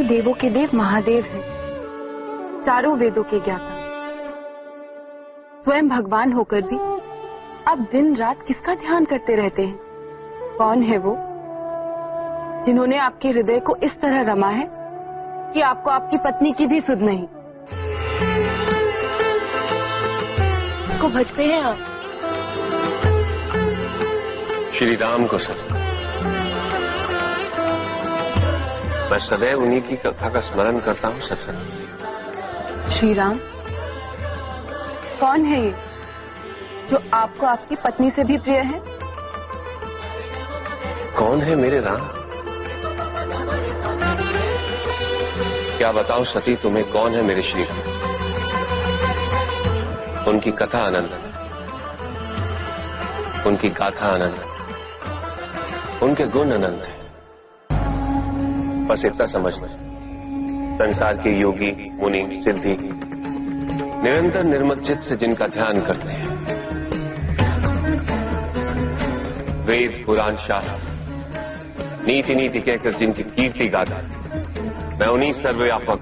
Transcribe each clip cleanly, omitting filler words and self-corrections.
देवों के देव महादेव हैं, चारों वेदों के ज्ञाता। स्वयं भगवान होकर भी आप दिन रात किसका ध्यान करते रहते हैं? कौन है वो जिन्होंने आपके हृदय को इस तरह रमा है कि आपको आपकी पत्नी की भी सुध नहीं? को भजते हैं आप? श्री राम को सर, मैं सदैव उन्हीं की कथा का स्मरण करता हूँ सर। श्री राम कौन है ये जो आपको आपकी पत्नी से भी प्रिय है? कौन है मेरे राम? क्या बताऊं सती तुम्हें कौन है मेरे श्री राम? उनकी कथा अनंत है, उनकी गाथा अनंत है, उनके गुण अनंत है। बस इतना समझना, संसार के योगी मुनि सिद्धि निरंतर निर्मल चित्त से जिनका ध्यान करते हैं, वेद पुराण शास्त्र नीति नीति कहकर जिनकी कीर्ति गाता, मैं उन्हीं सर्वव्यापक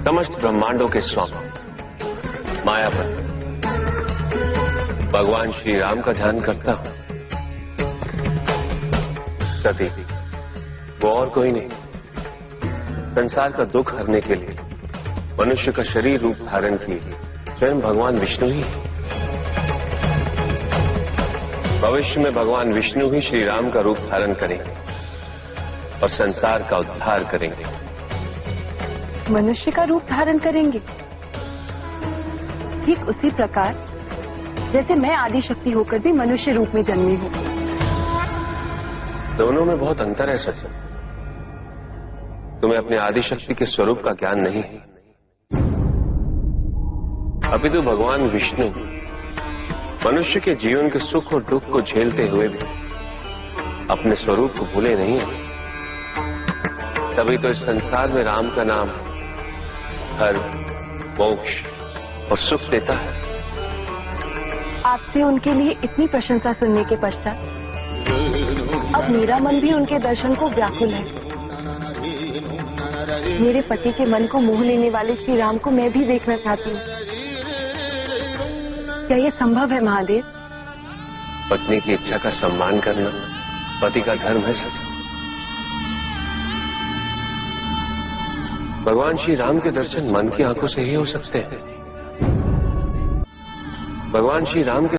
समस्त ब्रह्मांडों के स्वामी मायापति भगवान श्री राम का ध्यान करता हूं। सती वो और कोई नहीं, संसार का दुख हरने के लिए मनुष्य का शरीर रूप धारण किए स्वयं भगवान विष्णु ही है। भविष्य में भगवान विष्णु ही श्री राम का रूप धारण करेंगे और संसार का उद्धार करेंगे। मनुष्य का रूप धारण करेंगे, ठीक उसी प्रकार जैसे मैं आदि शक्ति होकर भी मनुष्य रूप में जन्मी हूं। दोनों में बहुत अंतर है सच। तुम्हें अपने आदि शक्ति के स्वरूप का ज्ञान नहीं है। अभी तो भगवान विष्णु मनुष्य के जीवन के सुख और दुख को झेलते हुए भी अपने स्वरूप को भूले नहीं है। तभी तो इस संसार में राम का नाम हर मोक्ष और सुख देता है। आपसे उनके लिए इतनी प्रशंसा सुनने के पश्चात अब मेरा मन भी उनके दर्शन को व्याकुल है। मेरे पति के मन को मोह लेने वाले श्री राम को मैं भी देखना चाहती हूँ। क्या ये संभव है महादेव? पत्नी की इच्छा का सम्मान करना पति का धर्म है सच। भगवान श्री राम के दर्शन मन की आंखों से ही हो सकते हैं। भगवान श्री राम के